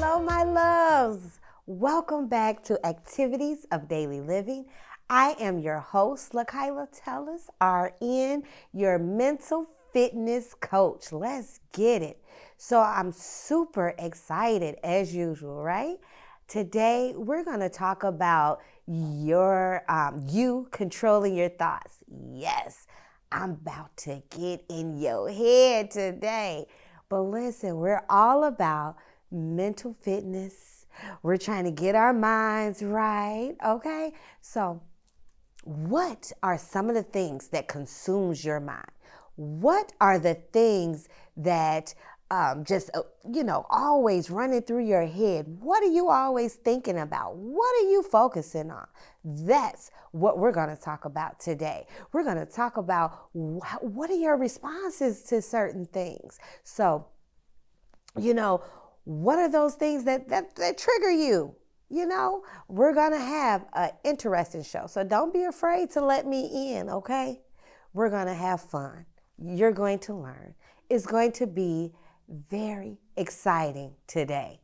Hello, my loves. Welcome back to Activities of Daily Living. I am your host, LaKyla Tellis, RN, your mental fitness coach. Let's get it. So I'm super excited as usual, right? Today, we're going to talk about you controlling your thoughts. Yes, I'm about to get in your head today. But listen, we're all about mental fitness. We're trying to get our minds right, okay? So, what are some of the things that consumes your mind? What are the things that always running through your head? What are you always thinking about? What are you focusing on? That's what we're going to talk about today. We're going to talk about what are your responses to certain things. So, what are those things that trigger you? We're going to have an interesting show. So don't be afraid to let me in, okay? We're going to have fun. You're going to learn. It's going to be very exciting today.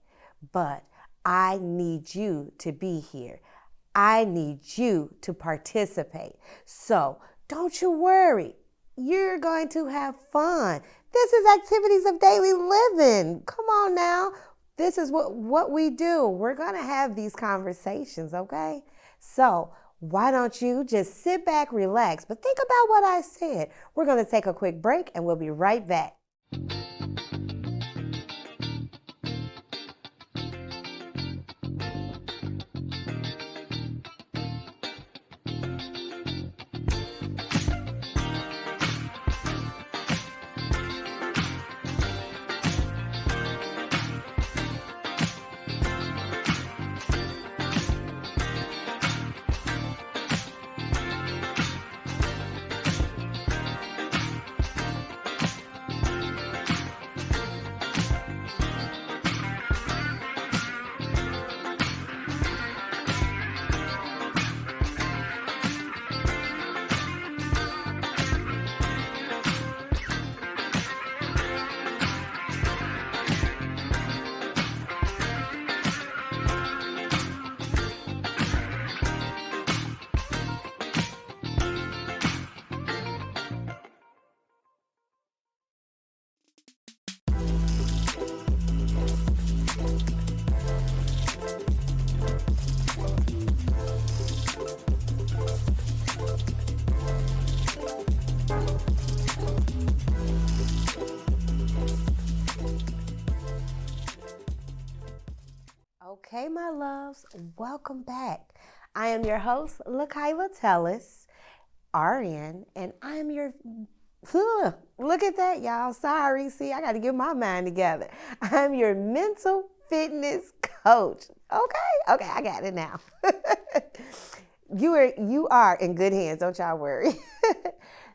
But I need you to be here. I need you to participate. So don't you worry. You're going to have fun. This is Activities of Daily Living. Come on now. This is what we do. We're going to have these conversations, okay? So why don't you just sit back, relax, but think about what I said. We're going to take a quick break and we'll be right back. Okay, my loves, welcome back. I am your host, LaKyla Tellis, RN, and I'm your, look at that, y'all. Sorry, see, I got to get my mind together. I'm your mental fitness coach. Okay, I got it now. You are in good hands, don't y'all worry.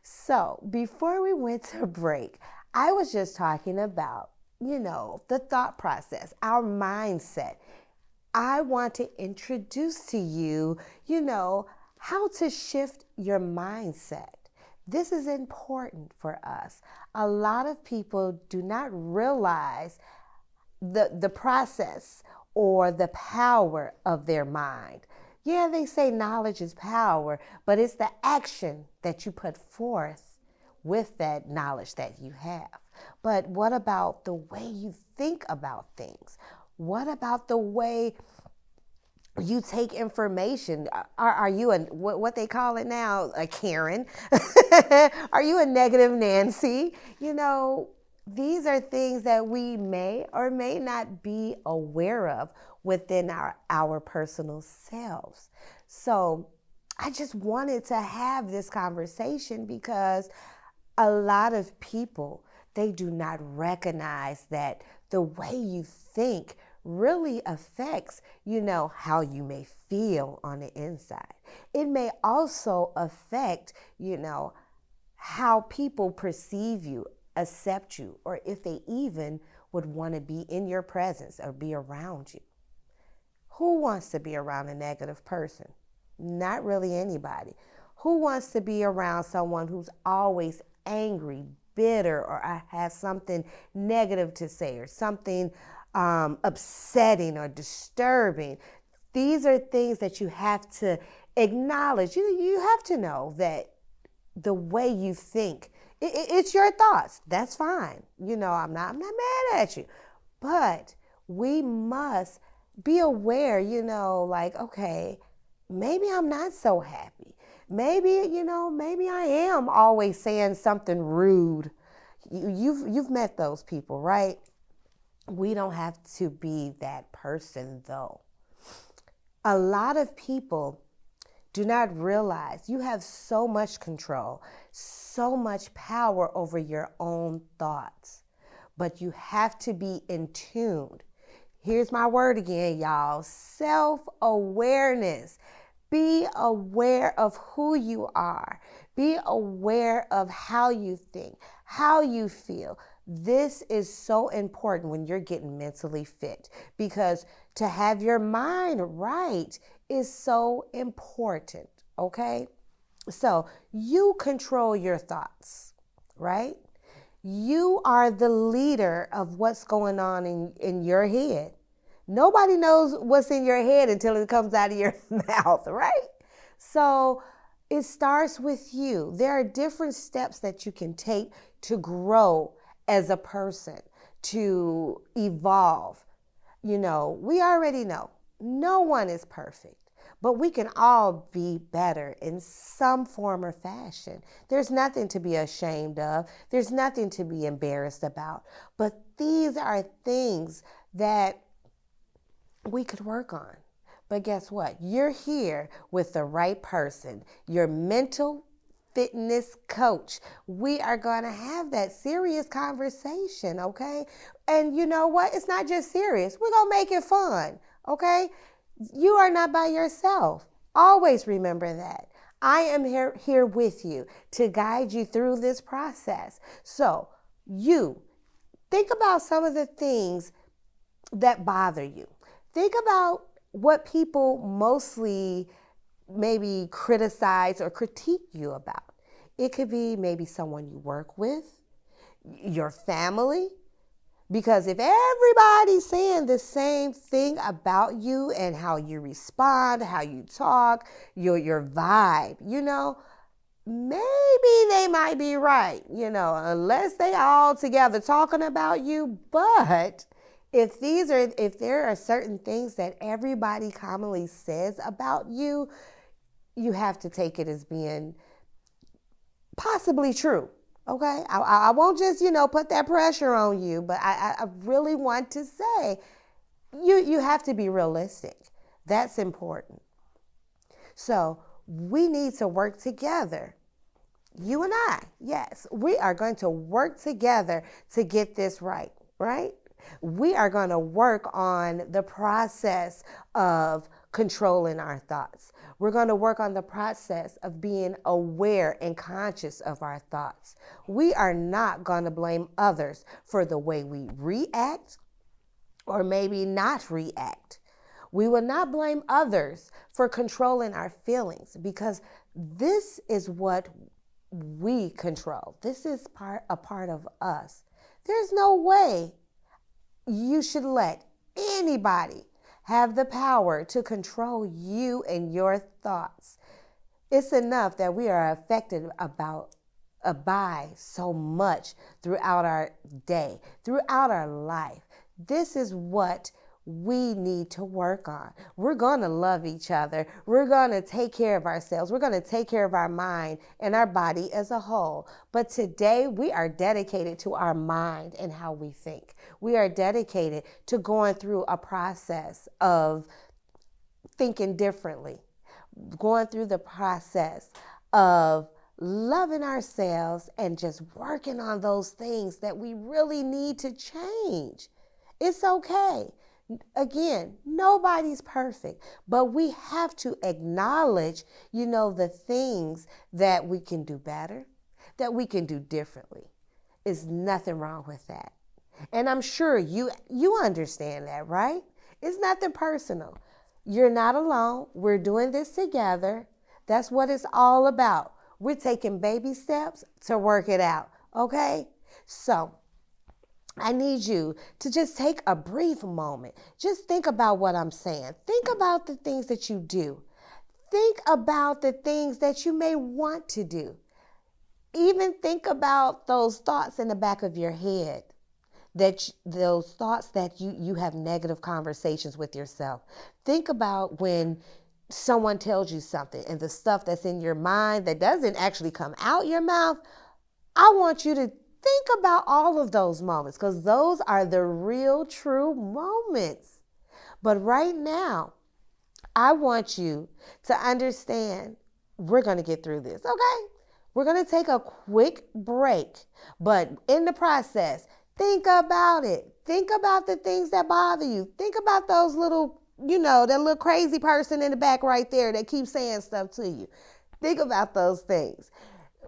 So, before we went to break, I was just talking about, the thought process, our mindset. I want to introduce to you, how to shift your mindset. This is important for us. A lot of people do not realize the process or the power of their mind. Yeah, they say knowledge is power, but it's the action that you put forth with that knowledge that you have. But what about the way you think about things? What about the way you take information? Are you what they call it now, a Karen? Are you a negative Nancy? These are things that we may or may not be aware of within our personal selves. So I just wanted to have this conversation because a lot of people, they do not recognize that the way you think really affects, how you may feel on the inside. It may also affect, how people perceive you, accept you, or if they even would want to be in your presence or be around you. Who wants to be around a negative person? Not really anybody. Who wants to be around someone who's always angry, bitter, or has something negative to say, or something upsetting or disturbing. These are things that you have to acknowledge. You have to know that the way you think, it's your thoughts. That's fine. I'm not mad at you. But we must be aware, like, okay, maybe I'm not so happy. Maybe, maybe I am always saying something rude. You've met those people, right? We don't have to be that person though. A lot of people do not realize you have so much control, so much power over your own thoughts, but you have to be in tune. Here's my word again, y'all. Self-awareness. Be aware of who you are. Be aware of how you think, how you feel. This is so important when you're getting mentally fit, because to have your mind right is so important, okay? So you control your thoughts, right? You are the leader of what's going on in your head. Nobody knows what's in your head until it comes out of your mouth, right? So it starts with you. There are different steps that you can take to grow as a person, to evolve. We already know no one is perfect, but we can all be better in some form or fashion. There's nothing to be ashamed of. There's nothing to be embarrassed about. But these are things that we could work on. But guess what? You're here with the right person, your mental fitness coach. We are going to have that serious conversation, okay? And you know what? It's not just serious. We're going to make it fun, okay? You are not by yourself. Always remember that. I am here with you to guide you through this process. So you think about some of the things that bother you. Think about what people mostly maybe criticize or critique you about. It could be maybe someone you work with, your family, because if everybody's saying the same thing about you and how you respond, how you talk, your vibe, maybe they might be right, unless they all together talking about you. But if there are certain things that everybody commonly says about you, you have to take it as being possibly true. Okay, I won't just put that pressure on you, but I really want to say you have to be realistic. That's important. So we need to work together. You and I, yes, we are going to work together to get this right, right? We are going to work on the process of controlling our thoughts. We're going to work on the process of being aware and conscious of our thoughts. We are not going to blame others for the way we react or maybe not react. We will not blame others for controlling our feelings, because this is what we control. This is a part of us. There's no way you should let anybody have the power to control you and your thoughts. It's enough that we are affected by so much throughout our day, throughout our life. This is what we need to work on. We're going to love each other. We're going to take care of ourselves. We're going to take care of our mind and our body as a whole. But today we are dedicated to our mind and how we think. We are dedicated to going through a process of thinking differently, going through the process of loving ourselves and just working on those things that we really need to change. It's okay. Again, nobody's perfect, but we have to acknowledge, the things that we can do better, that we can do differently. There's nothing wrong with that. And I'm sure you understand that, right? It's nothing personal. You're not alone. We're doing this together. That's what it's all about. We're taking baby steps to work it out, okay? So I need you to just take a brief moment. Just think about what I'm saying. Think about the things that you do. Think about the things that you may want to do. Even think about those thoughts in the back of your head, those thoughts that you have negative conversations with yourself. Think about when someone tells you something and the stuff that's in your mind that doesn't actually come out your mouth. I want you to think about all of those moments, because those are the real true moments. But right now, I want you to understand we're going to get through this, okay? We're going to take a quick break, but in the process, think about it. Think about the things that bother you. Think about those little, that little crazy person in the back right there that keeps saying stuff to you. Think about those things.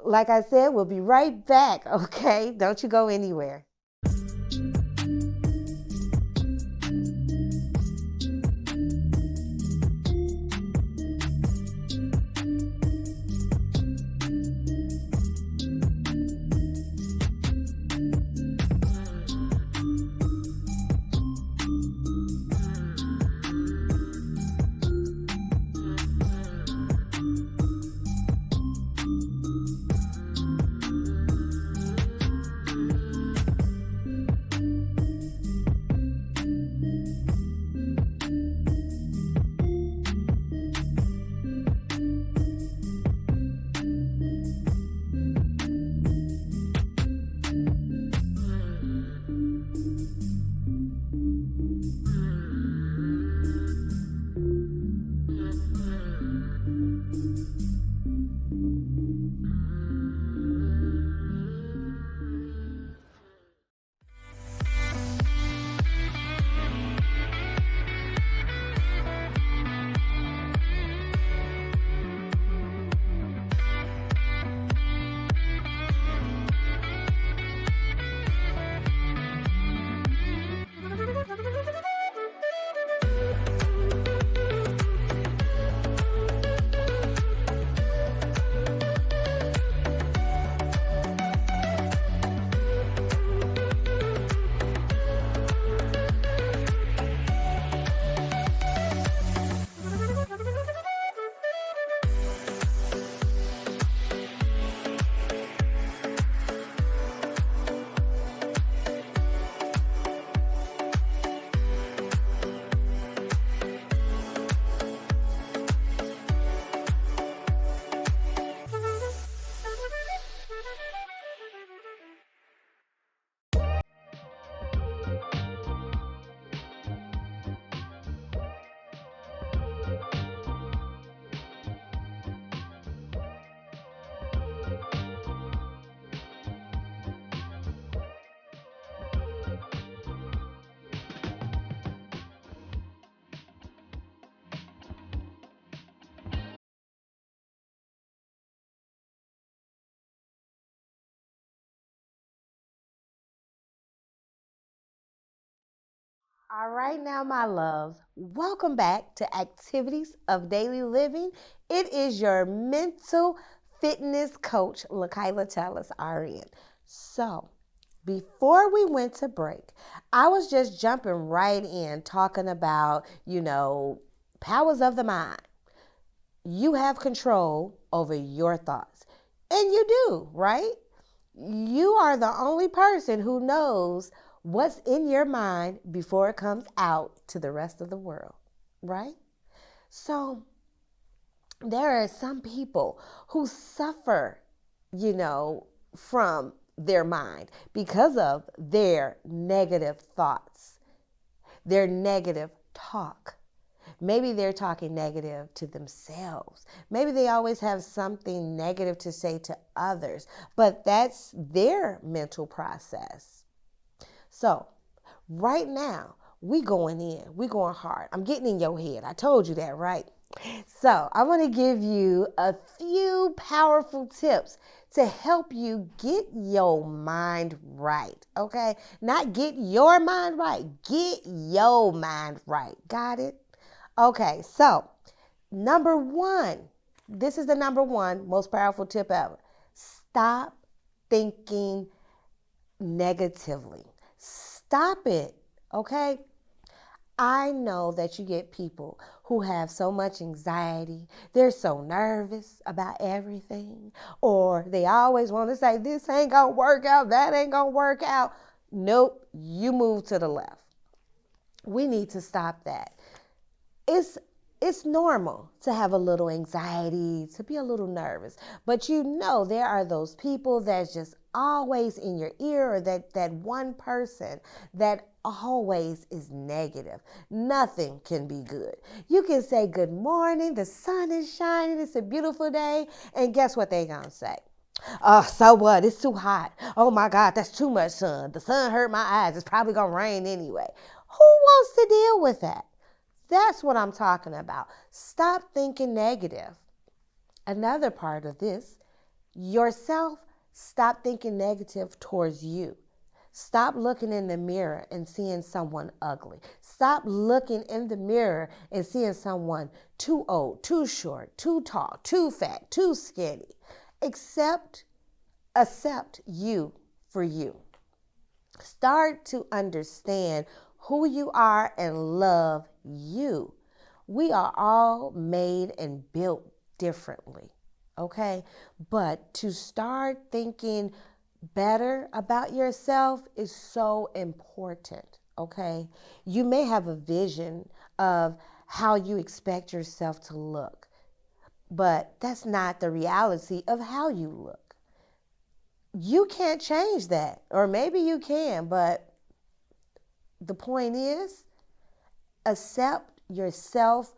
Like I said, we'll be right back, okay? Don't you go anywhere. All right, now, my loves, welcome back to Activities of Daily Living. It is your mental fitness coach, LaKayla Tellis, RN. So, before we went to break, I was just jumping right in talking about, powers of the mind. You have control over your thoughts. And you do, right? You are the only person who knows what's in your mind before it comes out to the rest of the world, right? So there are some people who suffer, from their mind because of their negative thoughts, their negative talk. Maybe they're talking negative to themselves. Maybe they always have something negative to say to others, but that's their mental process. So right now, we going in. We going hard. I'm getting in your head. I told you that, right? So I want to give you a few powerful tips to help you get your mind right, okay? Not get your mind right. Get your mind right. Got it? Okay, so number one, this is the number one most powerful tip ever. Stop thinking negatively. Stop it, okay? I know that you get people who have so much anxiety. They're so nervous about everything. Or they always want to say, this ain't going to work out, that ain't going to work out. Nope, you move to the left. We need to stop that. It's normal to have a little anxiety, to be a little nervous. But you know there are those people that's just always in your ear, or that one person that always is negative. Nothing can be good. You can say good morning, the sun is shining, it's a beautiful day, and guess what they gonna say? So what? It's too hot. Oh my God, that's too much sun. The sun hurt my eyes. It's probably gonna rain anyway. Who wants to deal with that? That's what I'm talking about. Stop thinking negative. Another part of this, yourself, stop thinking negative towards you. Stop looking in the mirror and seeing someone ugly. Stop looking in the mirror and seeing someone too old, too short, too tall, too fat, too skinny. Accept you for you. Start to understand who you are and love you. We are all made and built differently, okay? But to start thinking better about yourself is so important, okay? You may have a vision of how you expect yourself to look, but that's not the reality of how you look. You can't change that, or maybe you can, but the point is, accept yourself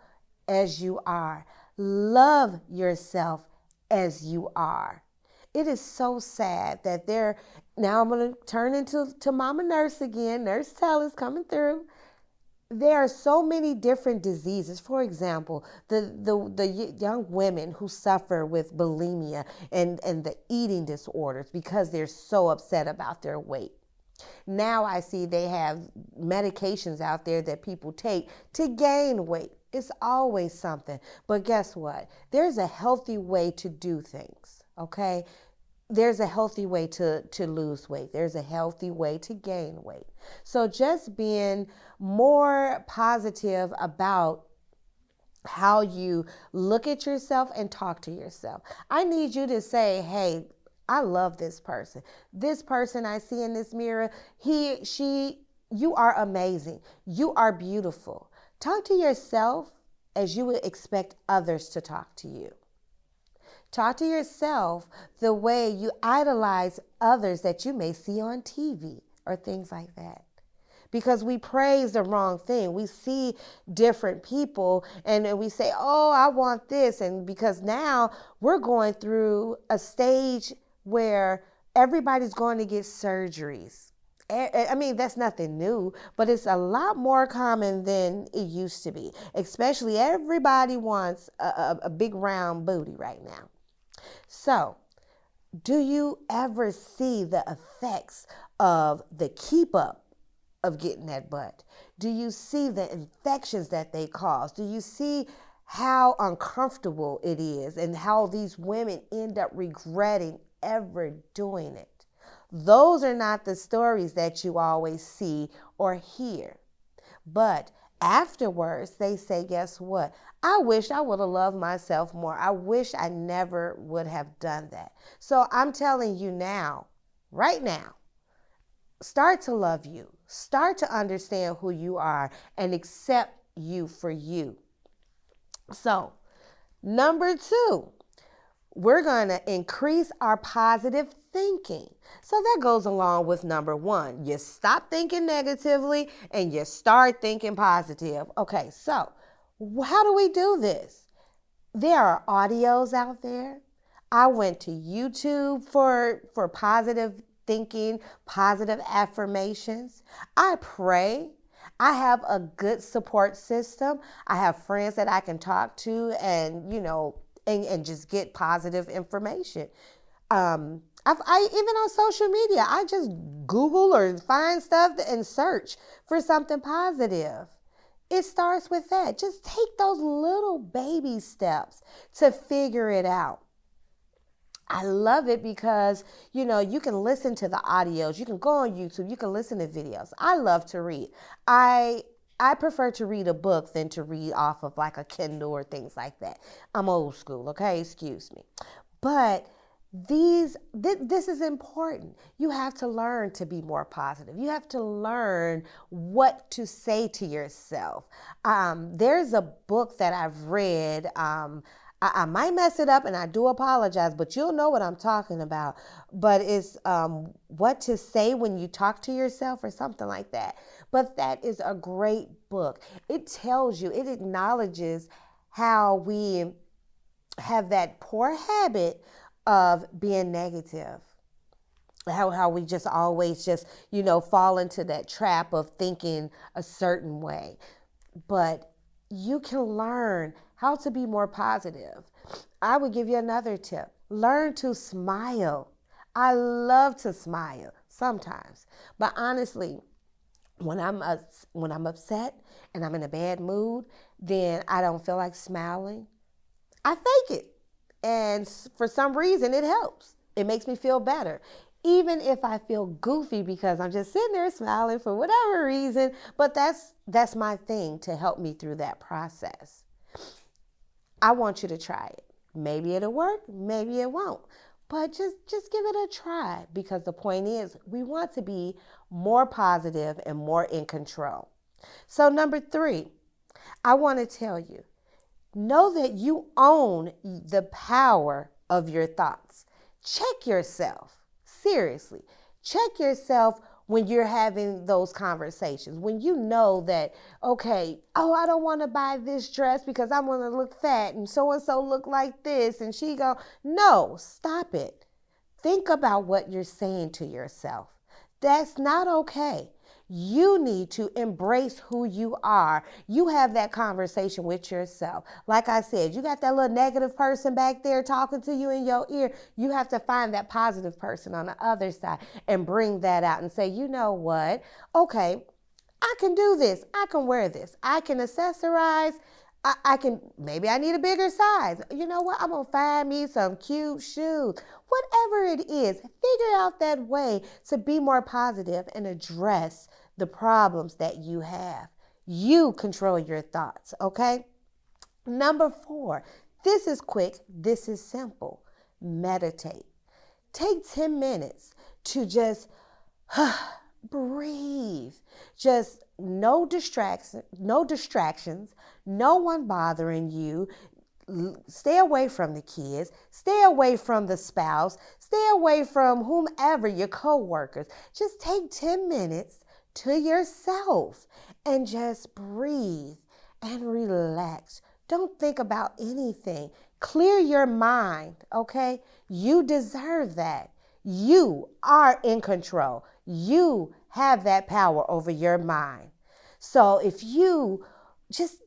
as you are. Love yourself as you are. It is so sad that now I'm going to turn into Mama Nurse again. Nurse Tell is coming through. There are so many different diseases. For example, the young women who suffer with bulimia and the eating disorders because they're so upset about their weight. Now I see they have medications out there that people take to gain weight. It's always something. But guess what? There's a healthy way to do things, okay? There's a healthy way to lose weight. There's a healthy way to gain weight. So just being more positive about how you look at yourself and talk to yourself. I need you to say, hey, I love this person. This person I see in this mirror, you are amazing. You are beautiful. Talk to yourself as you would expect others to talk to you. Talk to yourself the way you idolize others that you may see on TV or things like that. Because we praise the wrong thing. We see different people and we say, oh, I want this. And because now we're going through a stage where everybody's going to get surgeries. I mean, that's nothing new, but it's a lot more common than it used to be. Especially everybody wants a big round booty right now. So, do you ever see the effects of the keep up of getting that butt? Do you see the infections that they cause? Do you see how uncomfortable it is and how these women end up regretting ever doing it? Those are not the stories that you always see or hear. But afterwards, they say, guess what? I wish I would have loved myself more. I wish I never would have done that. So I'm telling you now, right now, start to love you. Start to understand who you are and accept you for you. So, number 2, we're going to increase our positive thinking. So that goes along with number 1. You stop thinking negatively and you start thinking positive. Okay, so how do we do this? There are audios out there. I went to YouTube for positive thinking, positive affirmations. I pray. I have a good support system. I have friends that I can talk to and, and just get positive information. I even on social media, I just Google or find stuff and search for something positive. It starts with that. Just take those little baby steps to figure it out. I love it because, you can listen to the audios. You can go on YouTube. You can listen to videos. I love to read. I prefer to read a book than to read off of like a Kindle or things like that. I'm old school, okay? Excuse me. But this is important. You have to learn to be more positive. You have to learn what to say to yourself. There's a book that I've read. I might mess it up and I do apologize, but you'll know what I'm talking about. But it's what to say when you talk to yourself or something like that. But that is a great book. It tells you, it acknowledges how we have that poor habit of being negative. How we just always just, fall into that trap of thinking a certain way. But you can learn how to be more positive. I would give you another tip. Learn to smile. I love to smile sometimes. But honestly, when I'm upset and I'm in a bad mood, then I don't feel like smiling. I fake it. And for some reason, it helps. It makes me feel better. Even if I feel goofy because I'm just sitting there smiling for whatever reason, but that's my thing to help me through that process. I want you to try it. Maybe it'll work, maybe it won't. But just give it a try, because the point is we want to be more positive and more in control. So number 3, I want to tell you, know that you own the power of your thoughts. Check yourself. Seriously. Check yourself when you're having those conversations. When you know that, okay, I don't want to buy this dress because I want to look fat and so look like this. And she go, no, stop it. Think about what you're saying to yourself. That's not okay. You need to embrace who you are. You have that conversation with yourself. Like I said, you got that little negative person back there talking to you in your ear. You have to find that positive person on the other side and bring that out and say, you know what? Okay, I can do this. I can wear this. I can accessorize. Maybe I need a bigger size. You know what? I'm going to find me some cute shoes. Whatever it is, figure out that way to be more positive and address the problems that you have. You control your thoughts, okay? Number 4, this is quick, this is simple. Meditate. Take 10 minutes to just breathe. Just no distractions, no one bothering you. Stay away from the kids, stay away from the spouse, stay away from whomever, your co-workers. Just take 10 minutes to yourself and just breathe and relax. Don't think about anything. Clear your mind, okay? You deserve that. You are in control. You have that power over your mind. So if you just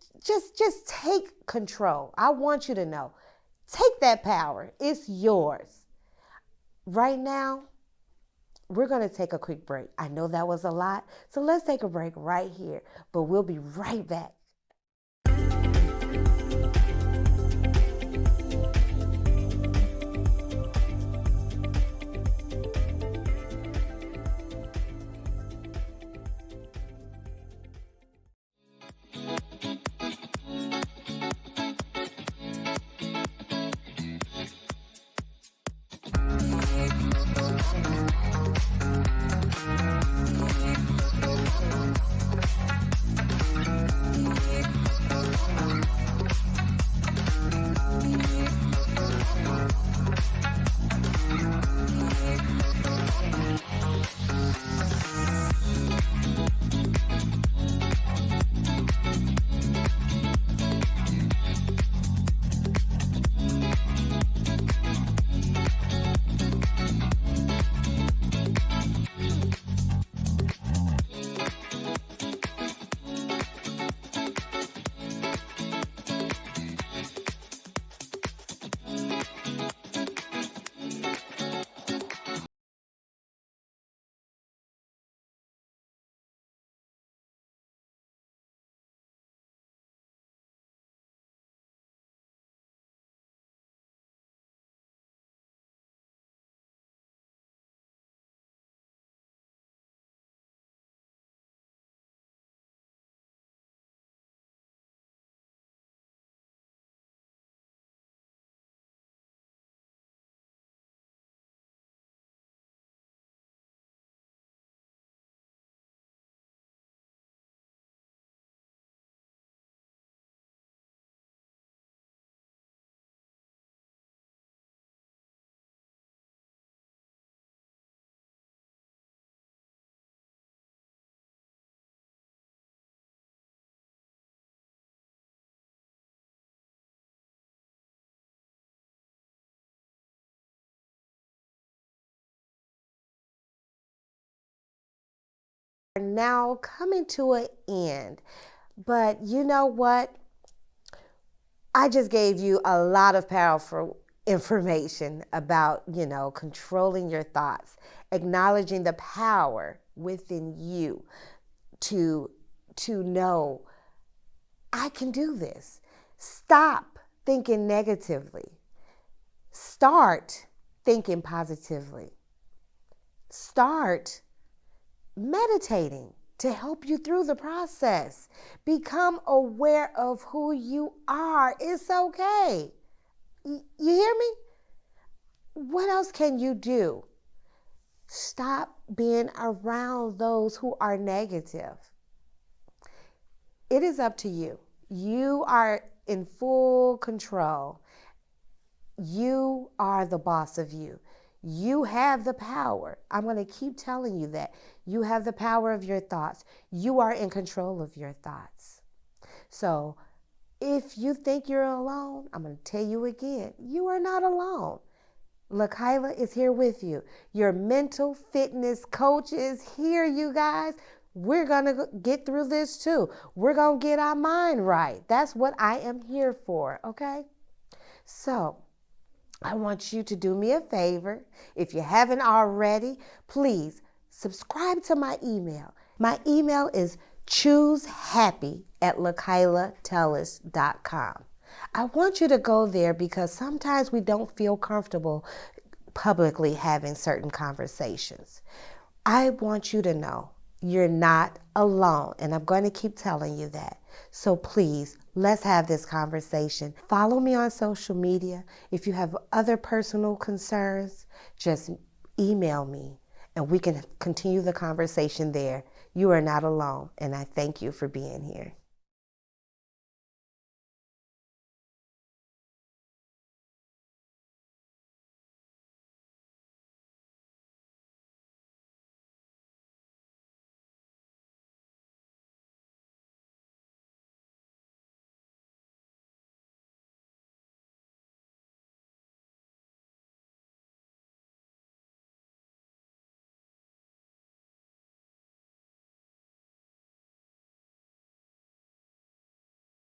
take control, I want you to know, take that power. It's yours. Right now, we're going to take a quick break. I know that was a lot, so let's take a break right here, but we'll be right back. now coming to an end. But you know what? I just gave you a lot of powerful information about, controlling your thoughts, acknowledging the power within you to know I can do this. Stop thinking negatively. Start thinking positively. Start meditating to help you through the process. Become aware of who you are. It's okay. You hear me? What else can you do? Stop being around those who are negative. It is up to you. You are in full control. You are the boss of you. You have the power. I'm going to keep telling you that. You have the power of your thoughts. You are in control of your thoughts. So if you think you're alone, I'm going to tell you again, you are not alone. LaKyla is here with you. Your mental fitness coach is here, you guys. We're going to get through this too. We're going to get our mind right. That's what I am here for, okay? So I want you to do me a favor. If you haven't already, please subscribe to my email. My email is choosehappy@lakylatellis.com. I want you to go there because sometimes we don't feel comfortable publicly having certain conversations. I want you to know you're not alone, and I'm going to keep telling you that. So please, let's have this conversation. Follow me on social media. If you have other personal concerns, just email me and we can continue the conversation there. You are not alone, and I thank you for being here.